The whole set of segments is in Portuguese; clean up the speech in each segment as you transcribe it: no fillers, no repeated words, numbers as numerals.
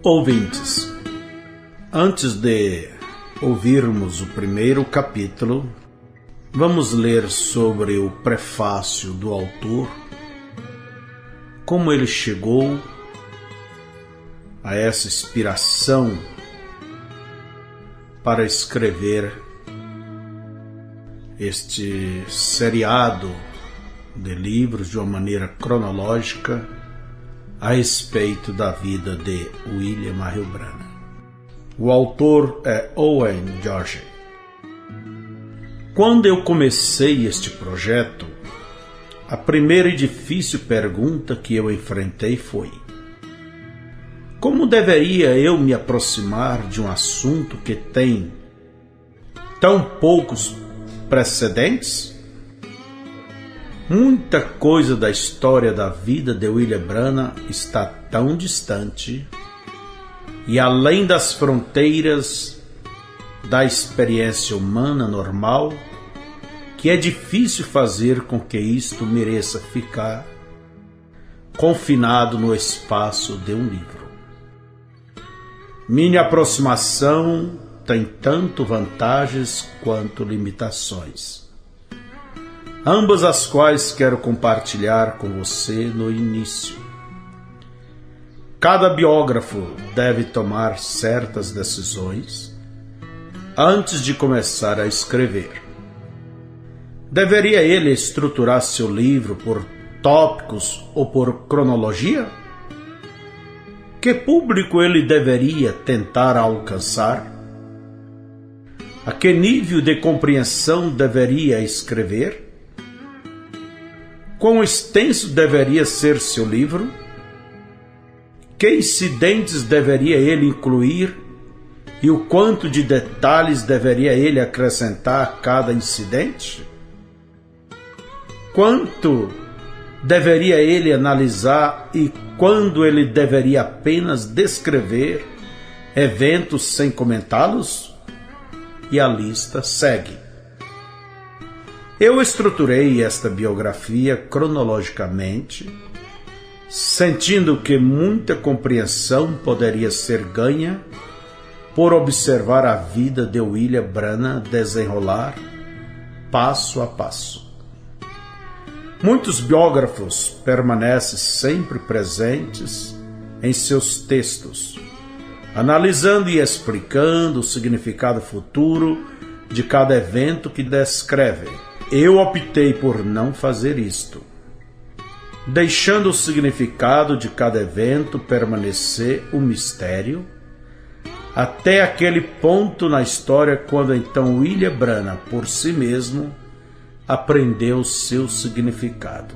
Ouvintes, antes de ouvirmos o primeiro capítulo, vamos ler sobre o prefácio do autor, como ele chegou a essa inspiração para escrever este seriado de livros de uma maneira cronológica a respeito da vida de William Marion Branagh. O autor é Owen Joyce. Quando eu comecei este projeto, a primeira e difícil pergunta que eu enfrentei foi: como deveria eu me aproximar de um assunto que tem tão poucos precedentes? Muita coisa da história da vida de William Branagh está tão distante e além das fronteiras da experiência humana normal que é difícil fazer com que isto mereça ficar confinado no espaço de um livro. Minha aproximação tem tanto vantagens quanto limitações, ambas as quais quero compartilhar com você no início. Cada biógrafo deve tomar certas decisões antes de começar a escrever. Deveria ele estruturar seu livro por tópicos ou por cronologia? Que público ele deveria tentar alcançar? A que nível de compreensão deveria escrever? Quão extenso deveria ser seu livro? Que incidentes deveria ele incluir e o quanto de detalhes deveria ele acrescentar a cada incidente? Quanto deveria ele analisar e quando ele deveria apenas descrever eventos sem comentá-los? E a lista segue. Eu estruturei esta biografia cronologicamente, sentindo que muita compreensão poderia ser ganha por observar a vida de William Branagh desenrolar passo a passo. Muitos biógrafos permanecem sempre presentes em seus textos, analisando e explicando o significado futuro de cada evento que descrevem. Eu optei por não fazer isto, deixando o significado de cada evento permanecer um mistério até aquele ponto na história quando então William Branagh, por si mesmo, aprendeu seu significado.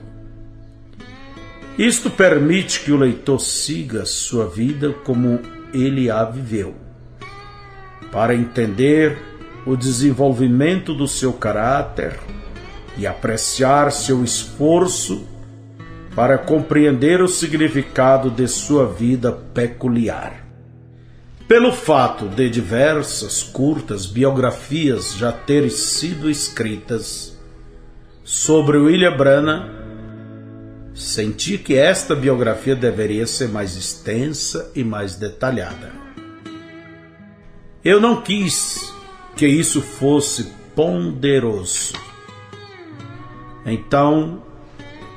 Isto permite que o leitor siga sua vida como ele a viveu, para entender o desenvolvimento do seu caráter e apreciar seu esforço para compreender o significado de sua vida peculiar. Pelo fato de diversas curtas biografias já terem sido escritas sobre William Branagh, senti que esta biografia deveria ser mais extensa e mais detalhada. Eu não quis que isso fosse ponderoso. Então,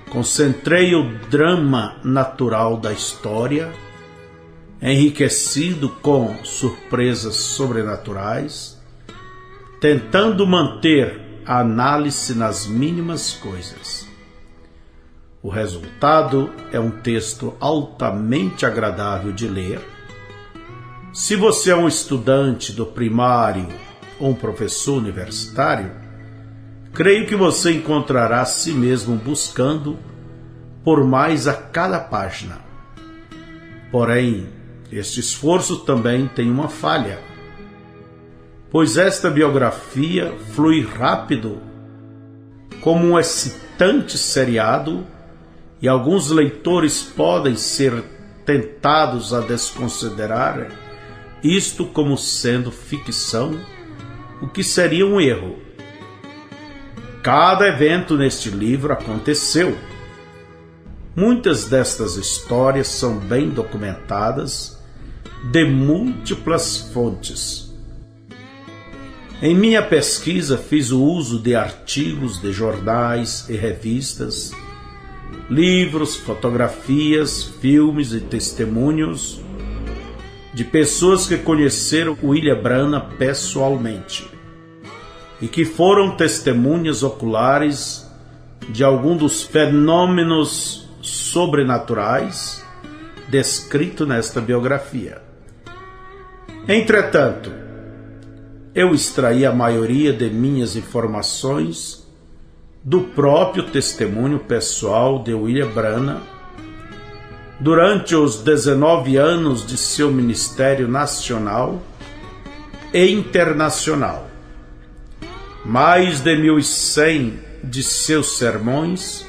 concentrei o drama natural da história, enriquecido com surpresas sobrenaturais, tentando manter a análise nas mínimas coisas. O resultado é um texto altamente agradável de ler. Se você é um estudante do primário ou um professor universitário, creio que você encontrará a si mesmo buscando por mais a cada página. Porém, este esforço também tem uma falha, pois esta biografia flui rápido como um excitante seriado e alguns leitores podem ser tentados a desconsiderar isto como sendo ficção, o que seria um erro. Cada evento neste livro aconteceu. Muitas destas histórias são bem documentadas de múltiplas fontes. Em minha pesquisa fiz o uso de artigos de jornais e revistas, livros, fotografias, filmes e testemunhos de pessoas que conheceram William Branham pessoalmente e que foram testemunhas oculares de algum dos fenômenos sobrenaturais descritos nesta biografia. Entretanto, eu extraí a maioria de minhas informações do próprio testemunho pessoal de William Branham durante os 19 anos de seu ministério nacional e internacional. Mais de 1.100 de seus sermões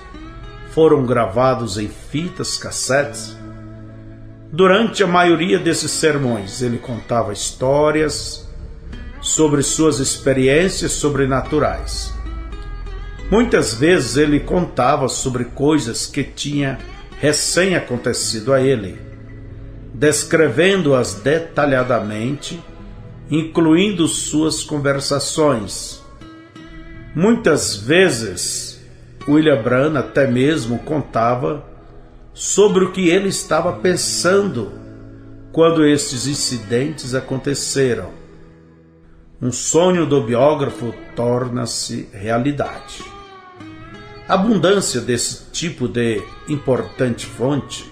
foram gravados em fitas cassetes. Durante a maioria desses sermões, ele contava histórias sobre suas experiências sobrenaturais. Muitas vezes ele contava sobre coisas que tinha recém acontecido a ele, descrevendo-as detalhadamente, incluindo suas conversações. Muitas vezes, William Branham até mesmo contava sobre o que ele estava pensando quando estes incidentes aconteceram. Um sonho do biógrafo torna-se realidade. A abundância desse tipo de importante fonte,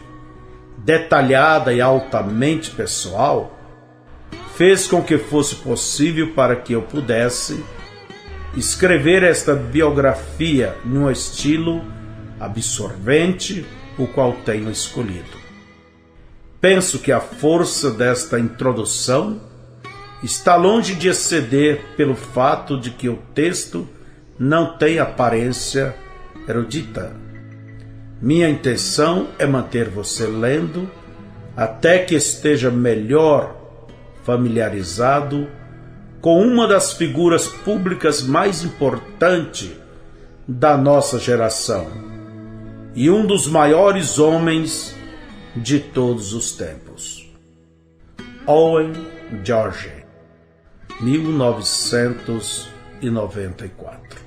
detalhada e altamente pessoal, fez com que fosse possível para que eu pudesse escrever esta biografia num estilo absorvente, o qual tenho escolhido. Penso que a força desta introdução está longe de exceder pelo fato de que o texto não tem aparência erudita. Minha intenção é manter você lendo até que esteja melhor familiarizado com uma das figuras públicas mais importantes da nossa geração e um dos maiores homens de todos os tempos. Owen George, 1994.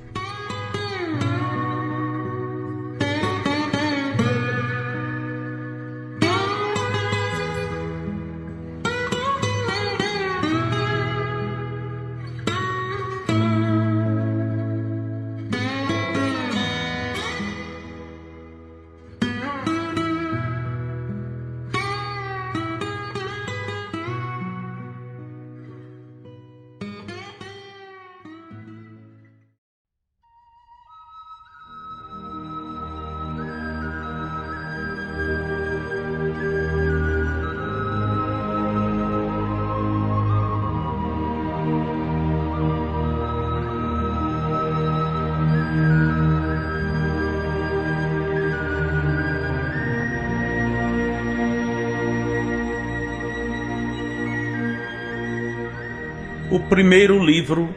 O primeiro livro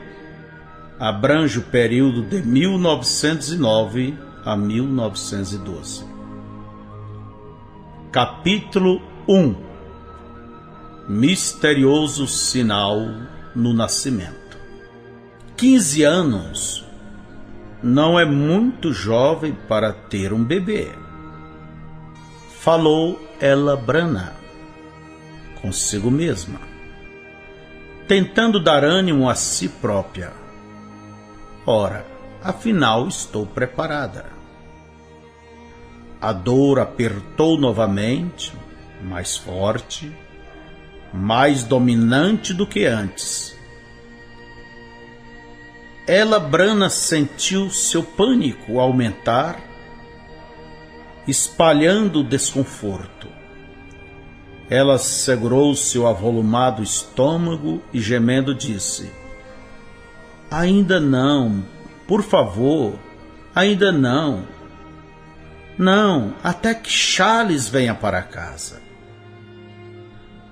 abrange o período de 1909 a 1912. Capítulo 1. Misterioso sinal no nascimento. 15 anos não é muito jovem para ter um bebê. Falou ela Branham consigo mesma, tentando dar ânimo a si própria. Ora, afinal estou preparada. A dor apertou novamente, mais forte, mais dominante do que antes. Ela Branham sentiu seu pânico aumentar, espalhando o desconforto. Ela segurou seu avolumado estômago e, gemendo, disse: ainda não, por favor, ainda não. Não, até que Charles venha para casa.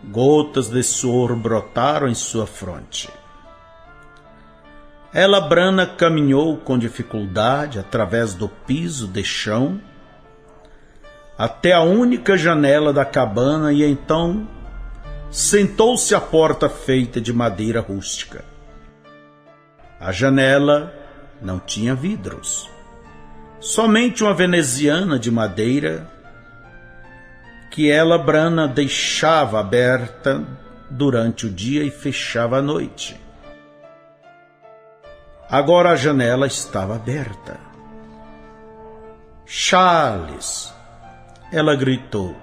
Gotas de suor brotaram em sua fronte. Ela Branham caminhou com dificuldade através do piso de chão até a única janela da cabana e então sentou-se à porta feita de madeira rústica. A janela não tinha vidros, somente uma veneziana de madeira que ela, Brana, deixava aberta durante o dia e fechava à noite. Agora a janela estava aberta. Charles, ela gritou.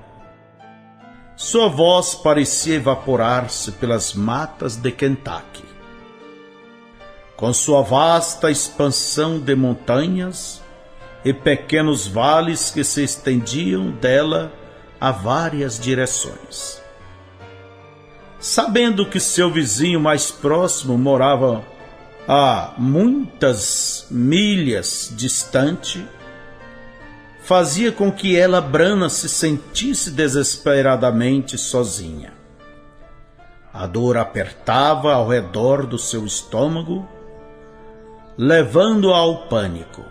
Sua voz parecia evaporar-se pelas matas de Kentucky. Com sua vasta expansão de montanhas e pequenos vales que se estendiam dela a várias direções. Sabendo que seu vizinho mais próximo morava a muitas milhas distante, fazia com que ela, Brana, se sentisse desesperadamente sozinha. A dor apertava ao redor do seu estômago, levando-a ao pânico.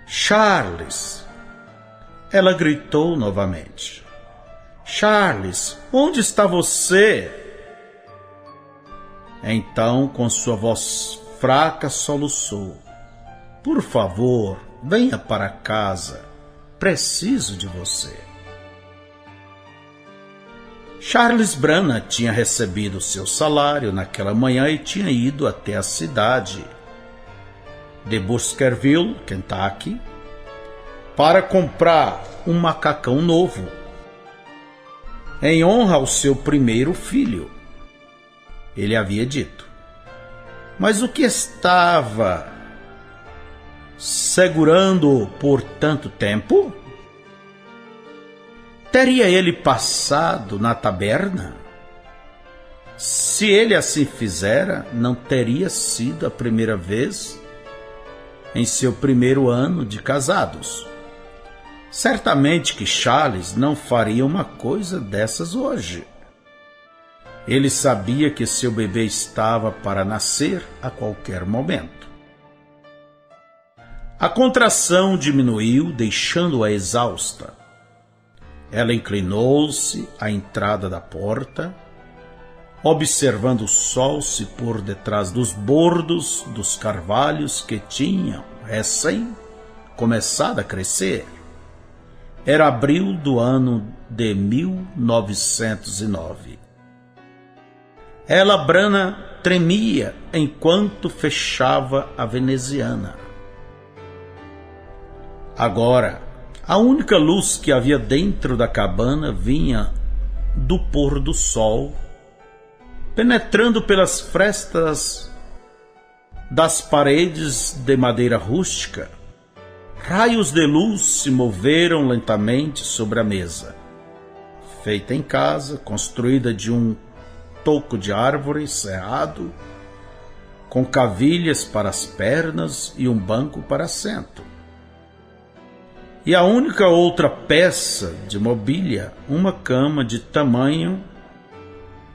Charles! Ela gritou novamente. Charles, onde está você? Então, com sua voz fraca, soluçou. Por favor, venha para casa. Preciso de você. Charles Brana tinha recebido seu salário naquela manhã e tinha ido até a cidade de Baskerville, Kentucky, para comprar um macacão novo, em honra ao seu primeiro filho. Ele havia dito. Mas o que estava segurando-o por tanto tempo? Teria ele passado na taberna? Se ele assim fizera, não teria sido a primeira vez em seu primeiro ano de casados. Certamente que Charles não faria uma coisa dessas hoje. Ele sabia que seu bebê estava para nascer a qualquer momento. A contração diminuiu, deixando-a exausta. Ela inclinou-se à entrada da porta, observando o sol se pôr detrás dos bordos dos carvalhos que tinham recém começado a crescer. Era abril do ano de 1909. Ela, Brana, tremia enquanto fechava a veneziana. Agora, a única luz que havia dentro da cabana vinha do pôr do sol, penetrando pelas frestas das paredes de madeira rústica. Raios de luz se moveram lentamente sobre a mesa, feita em casa, construída de um toco de árvore serrado, com cavilhas para as pernas e um banco para assento. E a única outra peça de mobília, uma cama de tamanho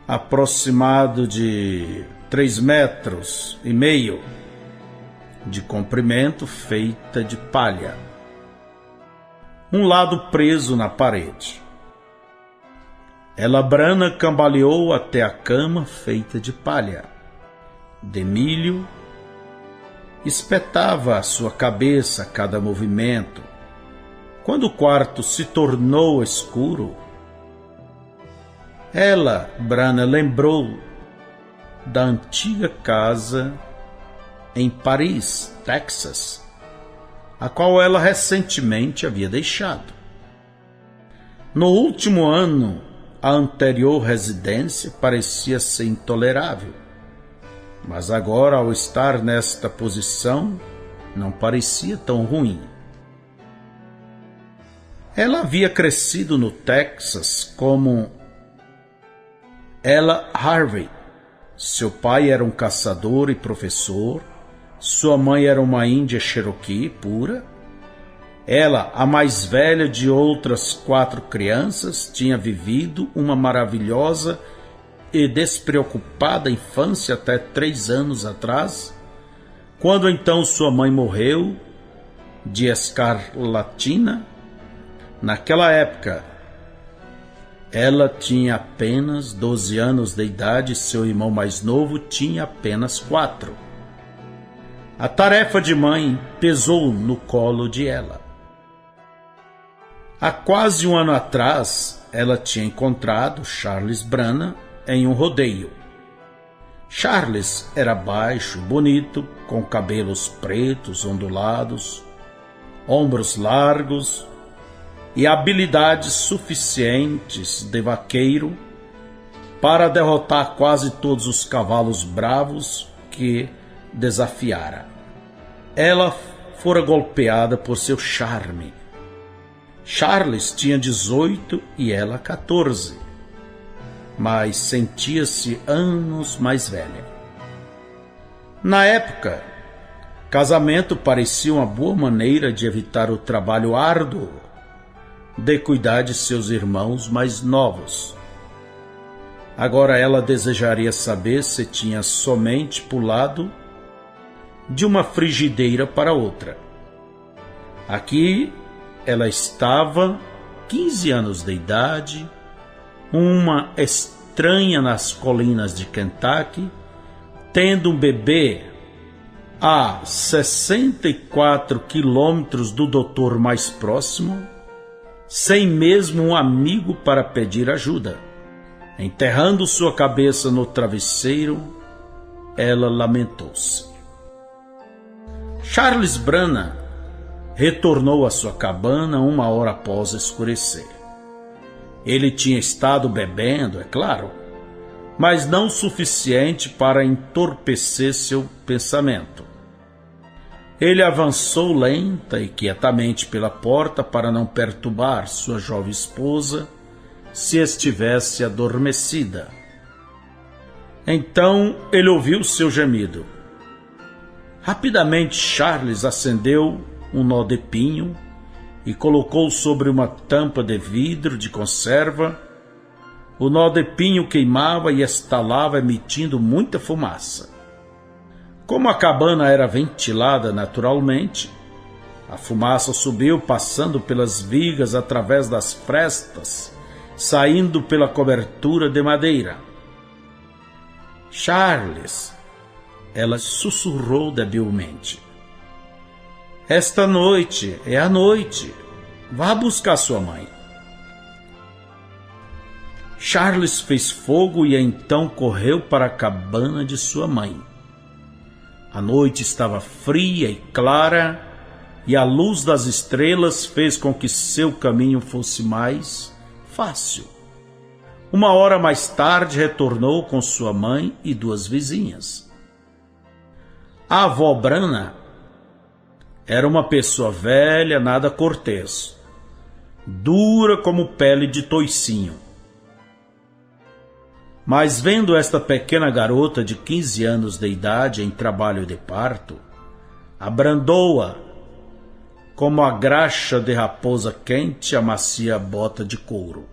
aproximado de 3,5 metros de comprimento, feita de palha. Um lado preso na parede. Ela, Brana, cambaleou até a cama feita de palha, de milho, espetava a sua cabeça a cada movimento. Quando o quarto se tornou escuro, ela, Brana, lembrou da antiga casa em Paris, Texas, a qual ela recentemente havia deixado. No último ano, a anterior residência parecia ser intolerável, mas agora, ao estar nesta posição, não parecia tão ruim. Ela havia crescido no Texas como Ella Harvey. Seu pai era um caçador e professor, sua mãe era uma índia Cherokee pura. Ela, a mais velha de outras 4 crianças, tinha vivido uma maravilhosa e despreocupada infância até 3 anos atrás, quando então sua mãe morreu de escarlatina. Naquela época, Ela tinha apenas 12 anos de idade e seu irmão mais novo tinha apenas 4. A tarefa de mãe pesou no colo de ela. Há quase um ano atrás, ela tinha encontrado Charles Brana em um rodeio. Charles era baixo, bonito, com cabelos pretos ondulados, ombros largos e habilidades suficientes de vaqueiro para derrotar quase todos os cavalos bravos que desafiara. Ela fora golpeada por seu charme. Charles tinha 18 e ela 14, mas sentia-se anos mais velha. Na época, casamento parecia uma boa maneira de evitar o trabalho árduo de cuidar de seus irmãos mais novos. Agora ela desejaria saber se tinha somente pulado de uma frigideira para outra. Aqui ela estava, 15 anos de idade, uma estranha nas colinas de Kentucky, tendo um bebê a 64 quilômetros do doutor mais próximo, sem mesmo um amigo para pedir ajuda. Enterrando sua cabeça no travesseiro, ela lamentou-se. Charles Brana retornou à sua cabana 1 hora após escurecer. Ele tinha estado bebendo, é claro, mas não o suficiente para entorpecer seu pensamento. Ele avançou lenta e quietamente pela porta para não perturbar sua jovem esposa se estivesse adormecida. Então ele ouviu seu gemido. Rapidamente Charles acendeu um nó de pinho e colocou sobre uma tampa de vidro de conserva. O nó de pinho queimava e estalava, emitindo muita fumaça. Como a cabana era ventilada naturalmente, a fumaça subiu passando pelas vigas através das frestas, saindo pela cobertura de madeira. Charles, ela sussurrou debilmente. Esta noite é a noite. Vá buscar sua mãe. Charles fez fogo e então correu para a cabana de sua mãe. A noite estava fria e clara, e a luz das estrelas fez com que seu caminho fosse mais fácil. 1 hora mais tarde retornou com sua mãe e 2 vizinhas. A avó Brana era uma pessoa velha, nada cortês, dura como pele de toicinho. Mas vendo esta pequena garota de 15 anos de idade em trabalho de parto, abrandou-a como a graxa de raposa quente amacia a bota de couro.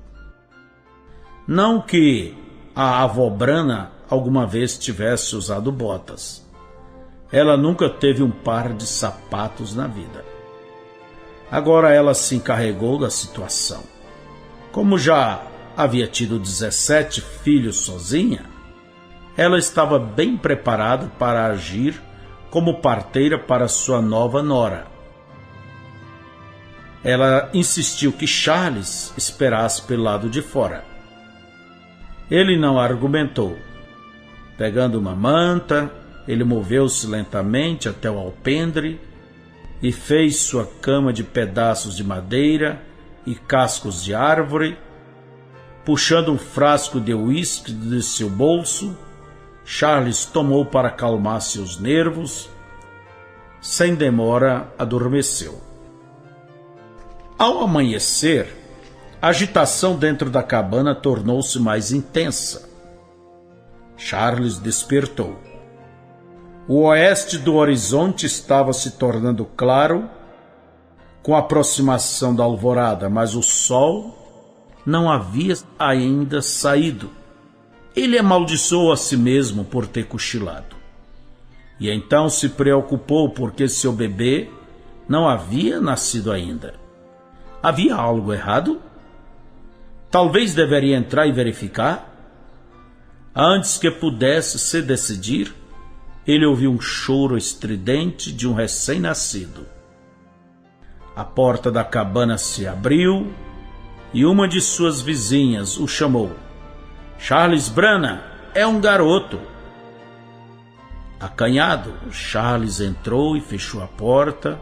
Não que a avó Brana alguma vez tivesse usado botas. Ela nunca teve um par de sapatos na vida. Agora ela se encarregou da situação. Como já havia tido 17 filhos sozinha, ela estava bem preparada para agir como parteira para sua nova nora. Ela insistiu que Charles esperasse pelo lado de fora. Ele não argumentou. Pegando uma manta, ele moveu-se lentamente até o alpendre e fez sua cama de pedaços de madeira e cascos de árvore. Puxando um frasco de uísque de seu bolso, Charles tomou para acalmar seus nervos. Sem demora, adormeceu. Ao amanhecer, a agitação dentro da cabana tornou-se mais intensa. Charles despertou. O oeste do horizonte estava se tornando claro com a aproximação da alvorada, mas o sol não havia ainda saído. Ele amaldiçoou a si mesmo por ter cochilado. E então se preocupou porque seu bebê não havia nascido ainda. Havia algo errado? Talvez deveria entrar e verificar? Antes que pudesse se decidir, ele ouviu um choro estridente de um recém-nascido. A porta da cabana se abriu e uma de suas vizinhas o chamou. Charles Brana, é um garoto. Acanhado, Charles entrou e fechou a porta.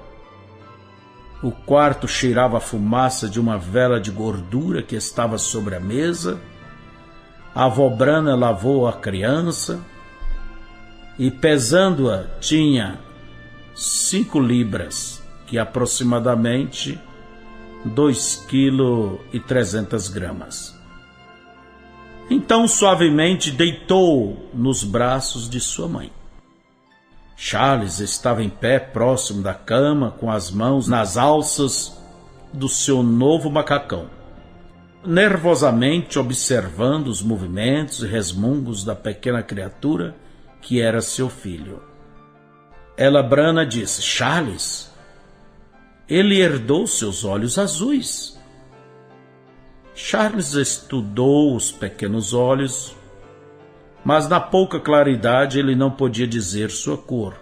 O quarto cheirava a fumaça de uma vela de gordura que estava sobre a mesa. A avó Brana lavou a criança e, pesando-a, tinha 5 libras, que é aproximadamente 2,3 kg. Então, suavemente, deitou nos braços de sua mãe. Charles estava em pé próximo da cama, com as mãos nas alças do seu novo macacão, nervosamente observando os movimentos e resmungos da pequena criatura que era seu filho. Ela Brana disse: Charles, ele herdou seus olhos azuis. Charles estudou os pequenos olhos, mas na pouca claridade ele não podia dizer sua cor.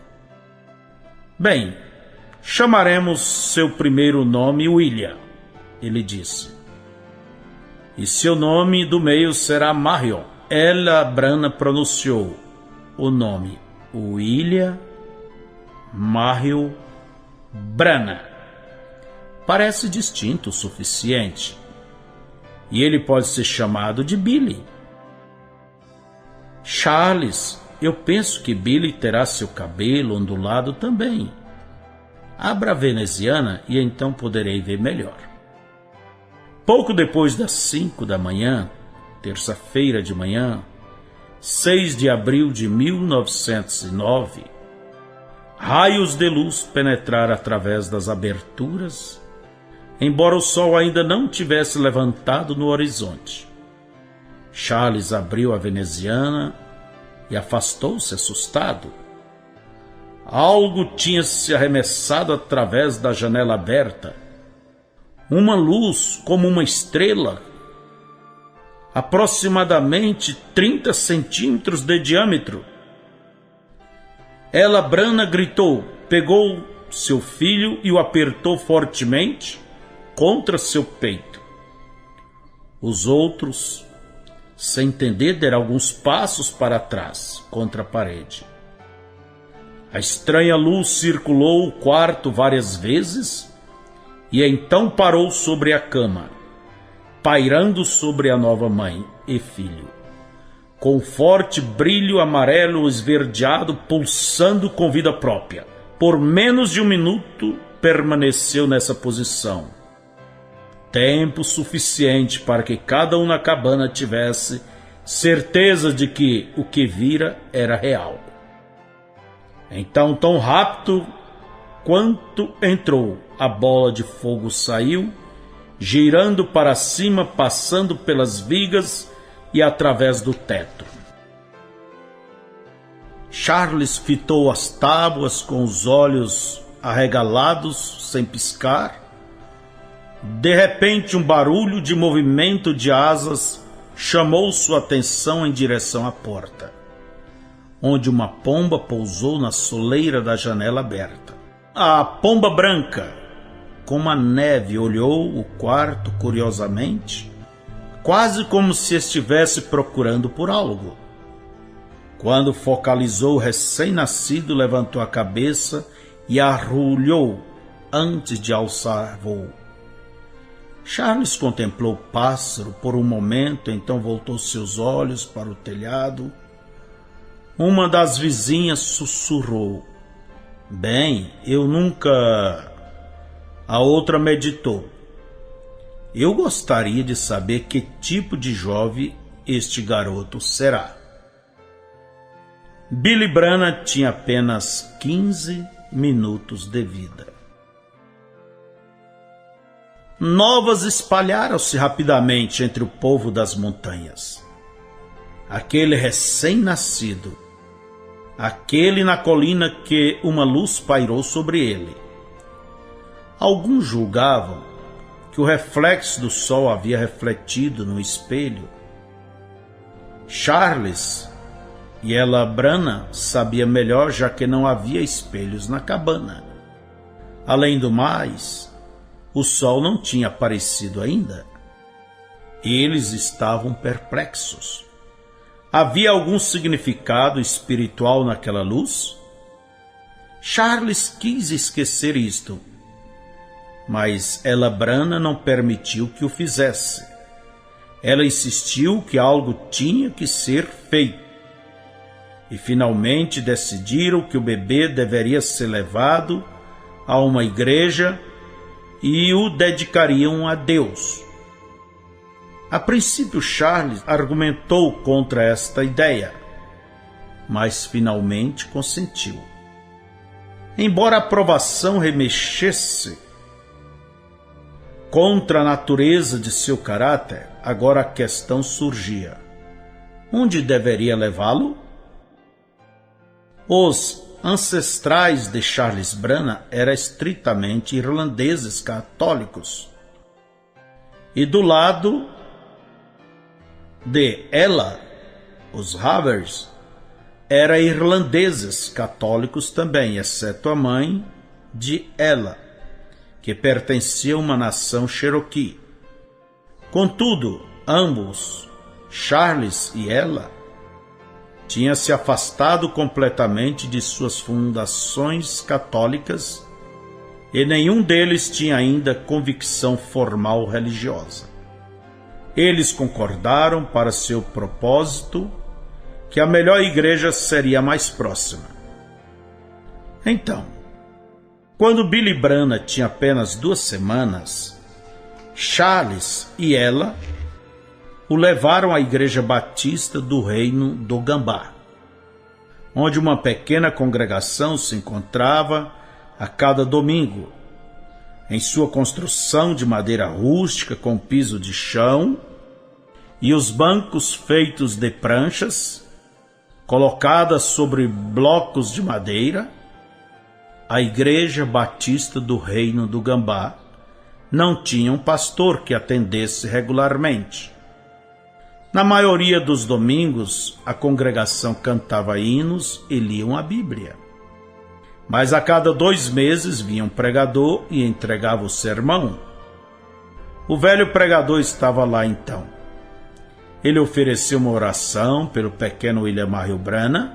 Bem, chamaremos seu primeiro nome William, ele disse. E seu nome do meio será Marion. Ela Brana pronunciou o nome William Marion Brana. Parece distinto o suficiente. E ele pode ser chamado de Billy. Charles, eu penso que Billy terá seu cabelo ondulado também. Abra a veneziana e então poderei ver melhor. Pouco depois das 5 da manhã, terça-feira de manhã, 6 de abril de 1909, raios de luz penetraram através das aberturas, embora o sol ainda não tivesse levantado no horizonte. Charles abriu a veneziana e afastou-se assustado. Algo tinha se arremessado através da janela aberta. Uma luz como uma estrela, aproximadamente 30 centímetros de diâmetro. Ela Brana gritou, pegou seu filho e o apertou fortemente contra seu peito. Os outros, sem entender, deram alguns passos para trás, contra a parede. A estranha luz circulou o quarto várias vezes e então parou sobre a cama, pairando sobre a nova mãe e filho, com forte brilho amarelo esverdeado pulsando com vida própria. Por menos de 1 minuto permaneceu nessa posição. Tempo suficiente para que cada um na cabana tivesse certeza de que o que vira era real. Então, tão rápido quanto entrou, a bola de fogo saiu, girando para cima, passando pelas vigas e através do teto. Charles fitou as tábuas com os olhos arregalados, sem piscar. De repente, um barulho de movimento de asas chamou sua atenção em direção à porta, onde uma pomba pousou na soleira da janela aberta. A pomba branca, como a neve, olhou o quarto curiosamente, quase como se estivesse procurando por algo. Quando focalizou o recém-nascido, levantou a cabeça e arrulhou antes de alçar voo. Charles contemplou o pássaro por um momento, então voltou seus olhos para o telhado. Uma das vizinhas sussurrou: Bem, eu nunca... A outra meditou: Eu gostaria de saber que tipo de jovem este garoto será. Billy Brana tinha apenas 15 minutos de vida. Novas espalharam-se rapidamente entre o povo das montanhas. Aquele recém-nascido, aquele na colina que uma luz pairou sobre ele. Alguns julgavam que o reflexo do sol havia refletido no espelho. Charles e Ella Branham sabia melhor, já que não havia espelhos na cabana. Além do mais, o sol não tinha aparecido ainda. Eles estavam perplexos. Havia algum significado espiritual naquela luz? Charles quis esquecer isto, mas Ella Branham não permitiu que o fizesse. Ela insistiu que algo tinha que ser feito. E finalmente decidiram que o bebê deveria ser levado a uma igreja e o dedicariam a Deus. A princípio, Charles argumentou contra esta ideia, mas finalmente consentiu. Embora a aprovação remexesse contra a natureza de seu caráter, agora a questão surgia: onde deveria levá-lo? Os ancestrais de Charles Branham eram estritamente irlandeses católicos. E do lado de Ella, os Havers, eram irlandeses católicos também, exceto a mãe de Ella, que pertencia a uma nação Cherokee. Contudo, ambos, Charles e Ella, tinham se afastado completamente de suas fundações católicas e nenhum deles tinha ainda convicção formal religiosa. Eles concordaram para seu propósito que a melhor igreja seria a mais próxima. Então, quando Billy Branham tinha apenas 2 semanas, Charles e Ella o levaram à Igreja Batista do Reino do Gambá, onde uma pequena congregação se encontrava a cada domingo, em sua construção de madeira rústica com piso de chão e os bancos feitos de pranchas, colocadas sobre blocos de madeira. A Igreja Batista do Reino do Gambá não tinha um pastor que atendesse regularmente. Na maioria dos domingos, a congregação cantava hinos e liam a Bíblia. Mas a cada 2 meses vinha um pregador e entregava o sermão. O velho pregador estava lá então. Ele ofereceu uma oração pelo pequeno William Marion Branham,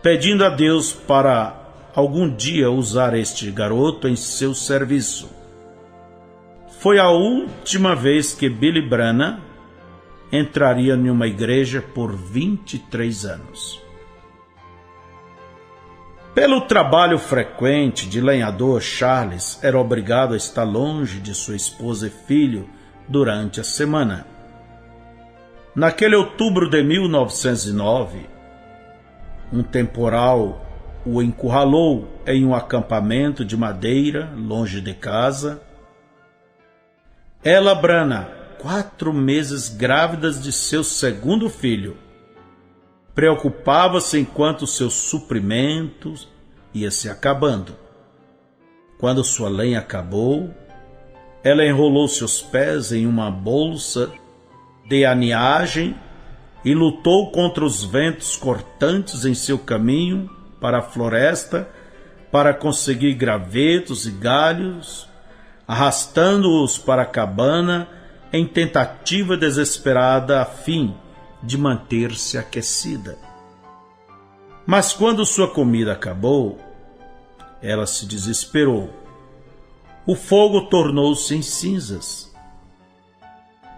pedindo a Deus para algum dia usar este garoto em seu serviço. Foi a última vez que Billy Branham entraria em uma igreja por 23 anos. Pelo trabalho frequente de lenhador, Charles era obrigado a estar longe de sua esposa e filho durante a semana. Naquele outubro de 1909, um temporal o encurralou em um acampamento de madeira longe de casa. Ella Branham, 4 meses grávida de seu segundo filho, preocupava-se enquanto seus suprimentos ia se acabando. Quando sua lenha acabou, ela enrolou seus pés em uma bolsa de aniagem e lutou contra os ventos cortantes em seu caminho para a floresta para conseguir gravetos e galhos, arrastando-os para a cabana em tentativa desesperada a fim de manter-se aquecida. Mas quando sua comida acabou, ela se desesperou. O fogo tornou-se em cinzas.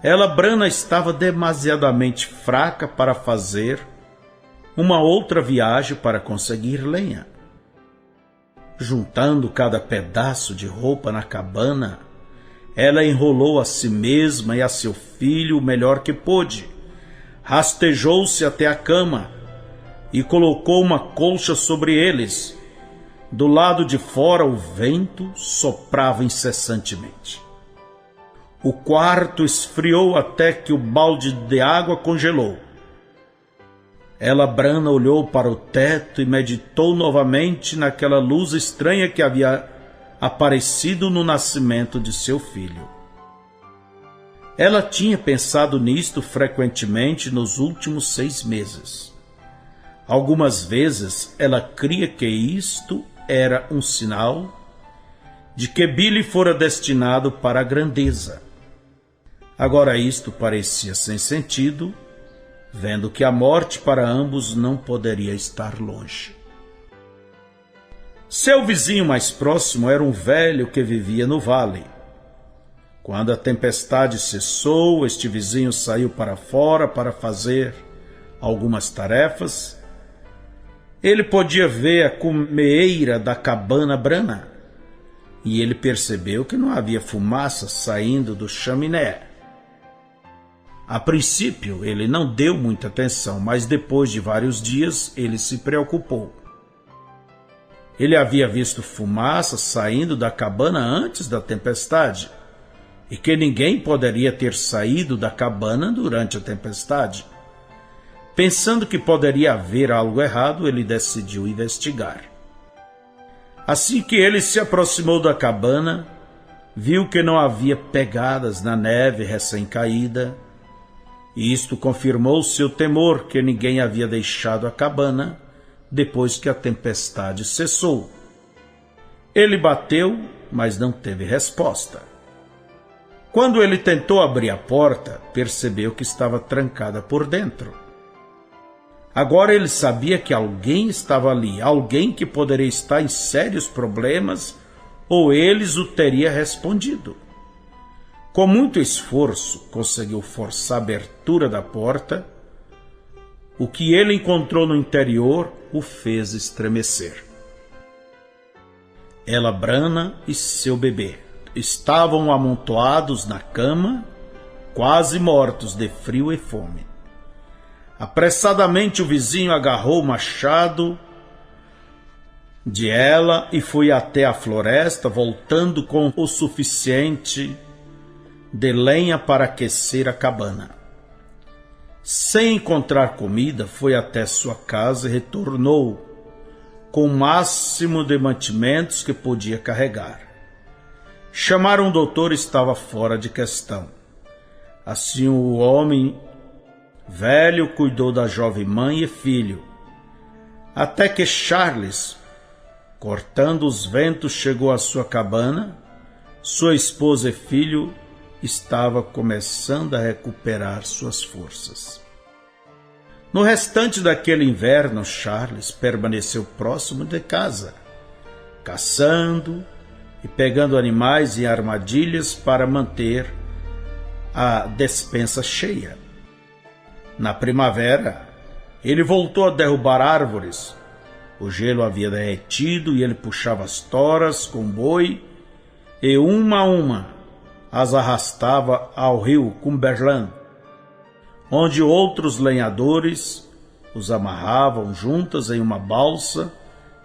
Ella Branham estava demasiadamente fraca para fazer uma outra viagem para conseguir lenha. Juntando cada pedaço de roupa na cabana, ela enrolou a si mesma e a seu filho o melhor que pôde, rastejou-se até a cama e colocou uma colcha sobre eles. Do lado de fora o vento soprava incessantemente. O quarto esfriou até que o balde de água congelou. Ella Branham olhou para o teto e meditou novamente naquela luz estranha que havia aparecido no nascimento de seu filho. Ela tinha pensado nisto frequentemente nos últimos 6 meses. Algumas vezes ela cria que isto era um sinal de que Billy fora destinado para a grandeza. Agora isto parecia sem sentido, vendo que a morte para ambos não poderia estar longe. Seu vizinho mais próximo era um velho que vivia no vale. Quando a tempestade cessou, este vizinho saiu para fora para fazer algumas tarefas. Ele podia ver a cumeeira da cabana Brana e ele percebeu que não havia fumaça saindo do chaminé. A princípio, ele não deu muita atenção, mas depois de vários dias, ele se preocupou. Ele havia visto fumaça saindo da cabana antes da tempestade, e que ninguém poderia ter saído da cabana durante a tempestade. Pensando que poderia haver algo errado, ele decidiu investigar. Assim que ele se aproximou da cabana, viu que não havia pegadas na neve recém-caída, e isto confirmou seu temor que ninguém havia deixado a cabana depois que a tempestade cessou. Ele bateu, mas não teve resposta. Quando ele tentou abrir a porta, percebeu que estava trancada por dentro. Agora ele sabia que alguém estava ali, alguém que poderia estar em sérios problemas, ou eles o teria respondido. Com muito esforço, conseguiu forçar a abertura da porta. O que ele encontrou no interior o fez estremecer. Ela, Brana e seu bebê estavam amontoados na cama, quase mortos de frio e fome. Apressadamente o vizinho agarrou o machado de ela e foi até a floresta, voltando com o suficiente de lenha para aquecer a cabana. Sem encontrar comida, foi até sua casa e retornou com o máximo de mantimentos que podia carregar. Chamaram o doutor, estava fora de questão. Assim o homem velho cuidou da jovem mãe e filho, até que Charles, cortando os ventos, chegou à sua cabana. Sua esposa e filho estava começando a recuperar suas forças. No restante daquele inverno, Charles permaneceu próximo de casa, caçando e pegando animais em armadilhas para manter a despensa cheia. Na primavera, ele voltou a derrubar árvores. O gelo havia derretido e ele puxava as toras com boi e, uma a uma, as arrastava ao rio Cumberland, onde outros lenhadores os amarravam juntas em uma balsa,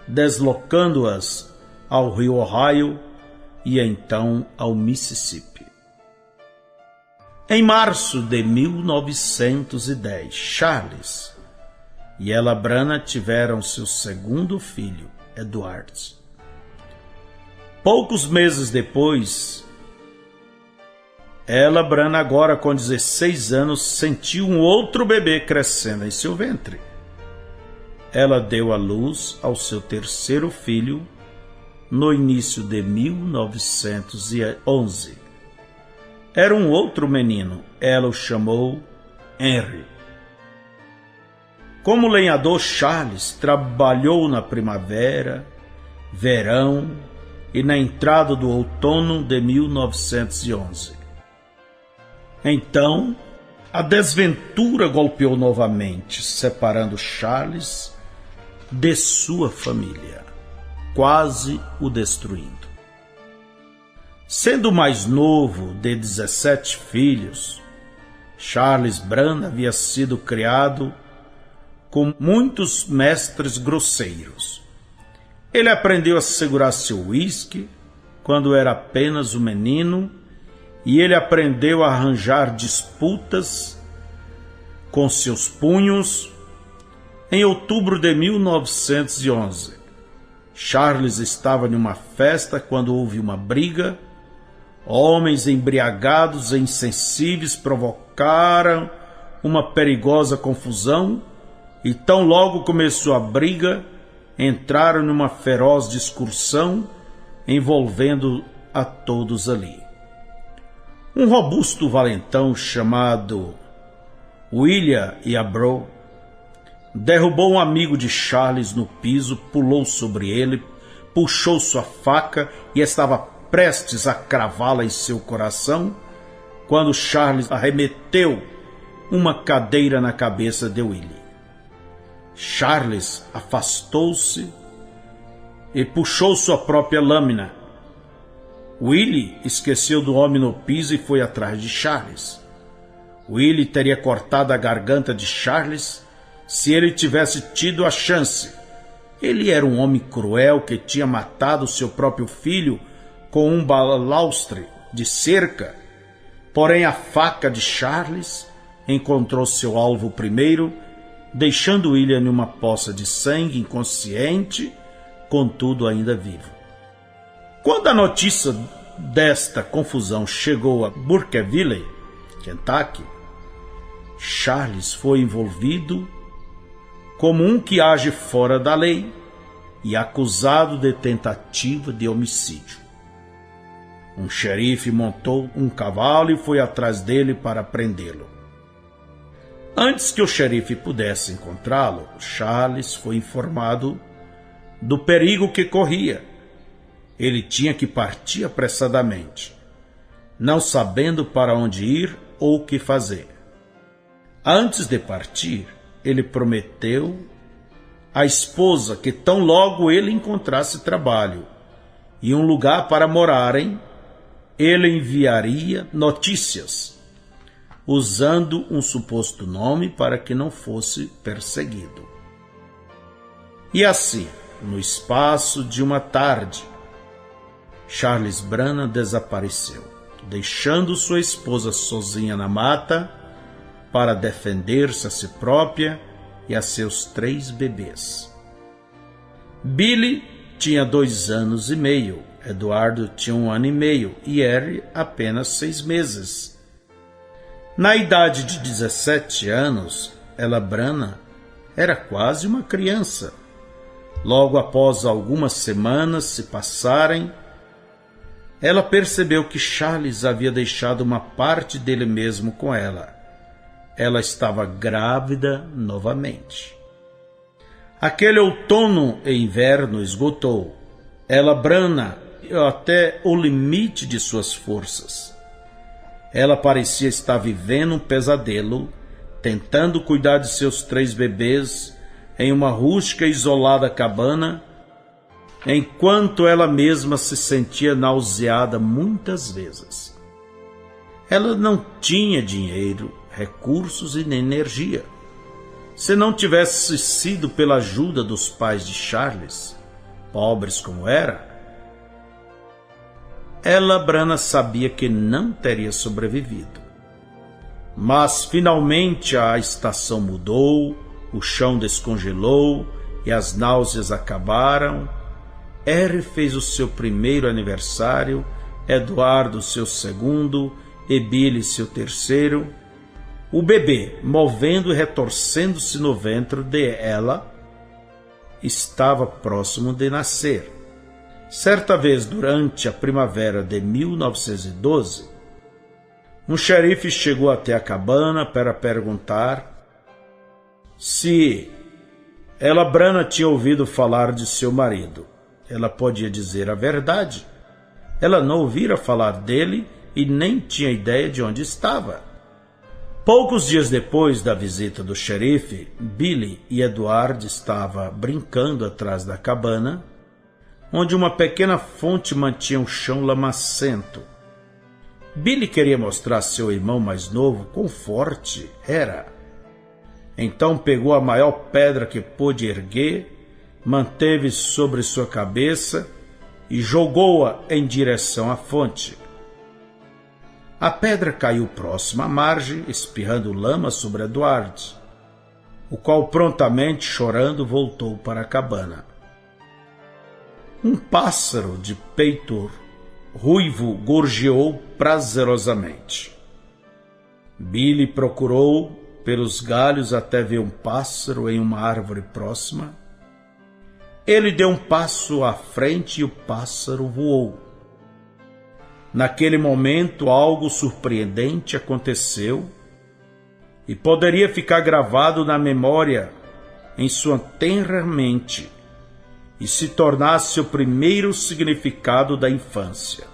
deslocando-as ao rio Ohio e então ao Mississippi. Em março de 1910, Charles e ela, Brana, tiveram seu segundo filho, Edward. Poucos meses depois, ela, Brana, agora com 16 anos, sentiu um outro bebê crescendo em seu ventre. Ela deu à luz ao seu terceiro filho no início de 1911. Era um outro menino, ela o chamou Henry. Como lenhador, Charles trabalhou na primavera, verão e na entrada do outono de 1911. Então, a desventura golpeou novamente, separando Charles de sua família, quase o destruindo. Sendo o mais novo de 17 filhos, Charles Brana havia sido criado com muitos mestres grosseiros. Ele aprendeu a segurar seu uísque quando era apenas um menino, e ele aprendeu a arranjar disputas com seus punhos. Em outubro de 1911, Charles estava em uma festa quando houve uma briga, Homens embriagados e insensíveis provocaram uma perigosa confusão e tão logo começou a briga, entraram numa feroz discussão envolvendo a todos ali. Um robusto valentão chamado William Yarbrough derrubou um amigo de Charles no piso, pulou sobre ele, puxou sua faca e estava prestes a cravá-la em seu coração, quando Charles arremeteu uma cadeira na cabeça de Willie. Charles afastou-se e puxou sua própria lâmina. Willie esqueceu do homem no piso e foi atrás de Charles. Willie teria cortado a garganta de Charles se ele tivesse tido a chance. Ele era um homem cruel que tinha matado seu próprio filho com um balaustre de cerca. Porém, a faca de Charles encontrou seu alvo primeiro, deixando William numa poça de sangue, inconsciente, contudo ainda vivo. Quando a notícia desta confusão chegou a Burkeville, Kentucky, Charles foi envolvido como um que age fora da lei e acusado de tentativa de homicídio. Um xerife montou um cavalo e foi atrás dele para prendê-lo. Antes que o xerife pudesse encontrá-lo, Charles foi informado do perigo que corria. Ele tinha que partir apressadamente, não sabendo para onde ir ou o que fazer. Antes de partir, ele prometeu à esposa que tão logo ele encontrasse trabalho e um lugar para morarem, ele enviaria notícias, usando um suposto nome para que não fosse perseguido. E assim, no espaço de uma tarde, Charles Brannan desapareceu, deixando sua esposa sozinha na mata para defender-se a si própria e a seus 3 bebês. Billy tinha 2 anos e meio, Eduardo tinha 1 ano e meio e Harry apenas 6 meses. Na idade de 17 anos, Ella Brannan era quase uma criança. Logo após algumas semanas se passarem, ela percebeu que Charles havia deixado uma parte dele mesmo com ela. Ela estava grávida novamente. Aquele outono e inverno esgotou. Ella Brannan até o limite de suas forças. Ela parecia estar vivendo um pesadelo, tentando cuidar de seus 3 bebês em uma rústica e isolada cabana, enquanto ela mesma se sentia nauseada muitas vezes. Ela não tinha dinheiro, recursos e nem energia. Se não tivesse sido pela ajuda dos pais de Charles, pobres como era, Ella Brannan sabia que não teria sobrevivido. Mas finalmente a estação mudou, o chão descongelou e as náuseas acabaram. Harry fez o seu primeiro aniversário, Eduardo seu segundo e Billy seu terceiro. O bebê, movendo e retorcendo-se no ventre de Ella, estava próximo de nascer. Certa vez, durante a primavera de 1912, um xerife chegou até a cabana para perguntar se Ella Brannan tinha ouvido falar de seu marido. Ela podia dizer a verdade. Ela não ouvira falar dele e nem tinha ideia de onde estava. Poucos dias depois da visita do xerife, Billy e Edward estavam brincando atrás da cabana, onde uma pequena fonte mantinha o chão lamacento. Billy queria mostrar a seu irmão mais novo quão forte era. Então pegou a maior pedra que pôde erguer, manteve sobre sua cabeça e jogou-a em direção à fonte. A pedra caiu próxima à margem, espirrando lama sobre Edward, o qual prontamente, chorando, voltou para a cabana. Um pássaro de peito ruivo gorjeou prazerosamente. Billy procurou pelos galhos até ver um pássaro em uma árvore próxima. Ele deu um passo à frente e o pássaro voou. Naquele momento, algo surpreendente aconteceu e poderia ficar gravado na memória em sua tenra mente e se tornasse o primeiro significado da infância.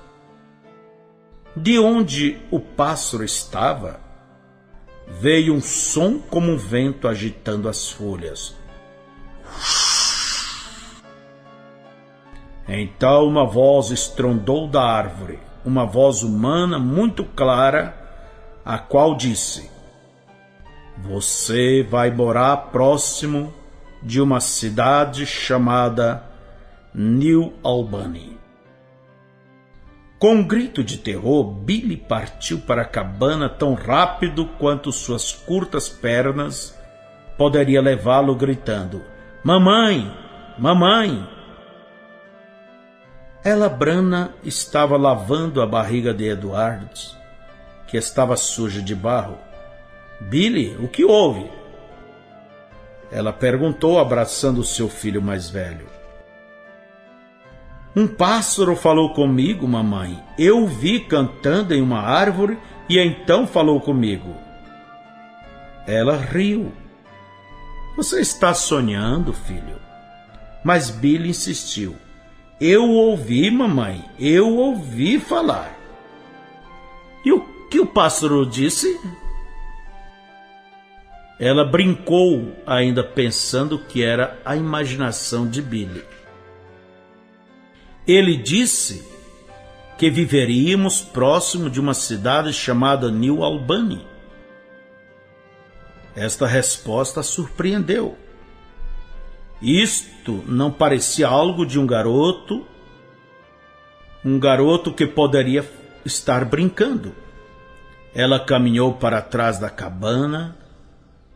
De onde o pássaro estava, veio um som como um vento agitando as folhas. Então uma voz estrondou da árvore, uma voz humana muito clara, a qual disse: "Você vai morar próximo de uma cidade chamada New Albany." Com um grito de terror, Billy partiu para a cabana tão rápido quanto suas curtas pernas poderiam levá-lo, gritando: "Mamãe! Mamãe!" Ela, Brana, estava lavando a barriga de Edward, que estava suja de barro. "Billy, o que houve?" Ela perguntou, abraçando seu filho mais velho. "Um pássaro falou comigo, mamãe. Eu o vi cantando em uma árvore e então falou comigo." Ela riu. "Você está sonhando, filho." Mas Billy insistiu. "Eu ouvi, mamãe. Eu ouvi falar." "E o que o pássaro disse?" Ela brincou, ainda pensando que era a imaginação de Billy. "Ele disse que viveríamos próximo de uma cidade chamada New Albany." Esta resposta a surpreendeu. Isto não parecia algo de um garoto que poderia estar brincando. Ela caminhou para trás da cabana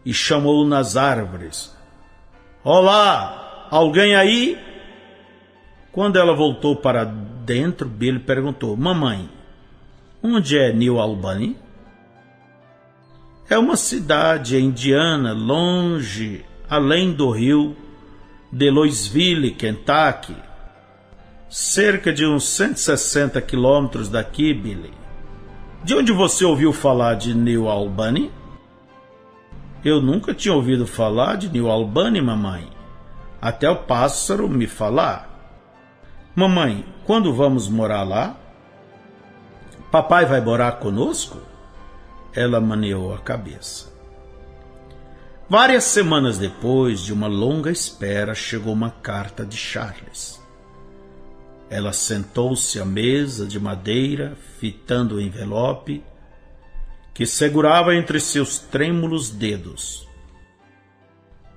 e chamou nas árvores: "Olá, alguém aí?" Quando ela voltou para dentro, Billy perguntou: "Mamãe, onde é New Albany?" "É uma cidade em Indiana, longe, além do rio de Louisville, Kentucky. Cerca de uns 160 quilômetros daqui, Billy." "De onde você ouviu falar de New Albany?" "Eu nunca tinha ouvido falar de New Albany, mamãe, até o pássaro me falar." "Mamãe, quando vamos morar lá?" "Papai vai morar conosco?" Ela maneou a cabeça. Várias semanas depois de uma longa espera, chegou uma carta de Charles. Ela sentou-se à mesa de madeira, fitando o envelope, que segurava entre seus trêmulos dedos.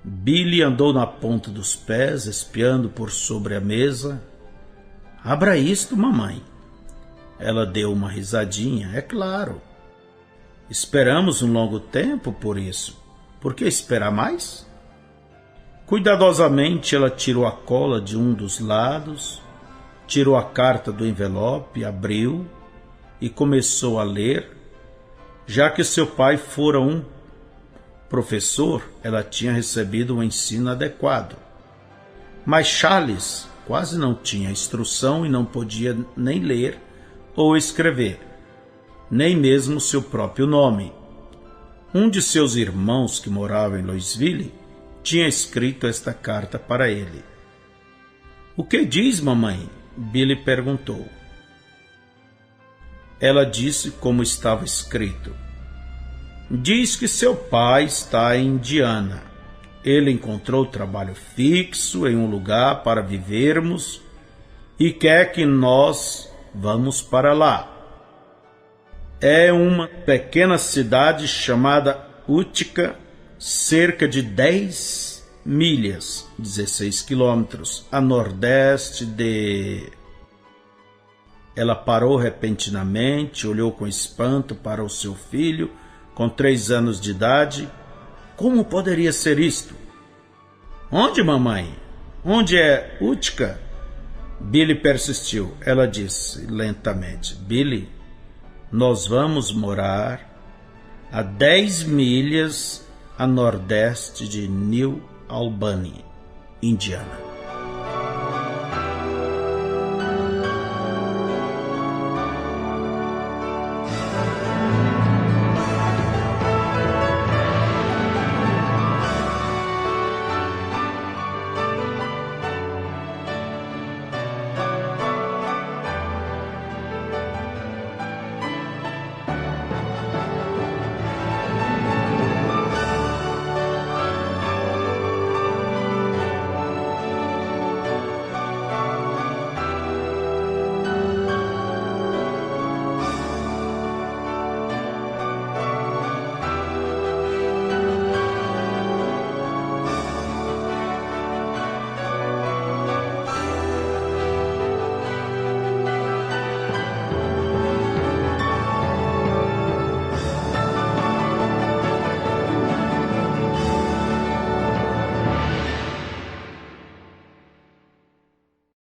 Billy andou na ponta dos pés, espiando por sobre a mesa. "Abra isto, mamãe." Ela deu uma risadinha. "É claro. Esperamos um longo tempo por isso. Por que esperar mais?" Cuidadosamente ela tirou a cola de um dos lados, tirou a carta do envelope, abriu e começou a ler. Já que seu pai fora um professor, ela tinha recebido um ensino adequado. Mas Charles quase não tinha instrução e não podia nem ler ou escrever, nem mesmo seu próprio nome. Um de seus irmãos, que morava em Louisville, tinha escrito esta carta para ele. "O que diz, mamãe?" Billy perguntou. Ela disse como estava escrito. "Diz que seu pai está em Indiana. Ele encontrou trabalho fixo em um lugar para vivermos e quer que nós vamos para lá. É uma pequena cidade chamada Utica, cerca de 10 milhas, 16 quilômetros, a nordeste de..." Ela parou repentinamente, olhou com espanto para o seu filho, com 3 anos de idade. Como poderia ser isto? "Onde, mamãe? Onde é Utica?" Billy persistiu. Ela disse lentamente: Billy, nós vamos morar a 10 milhas a nordeste de New Albany, Indiana.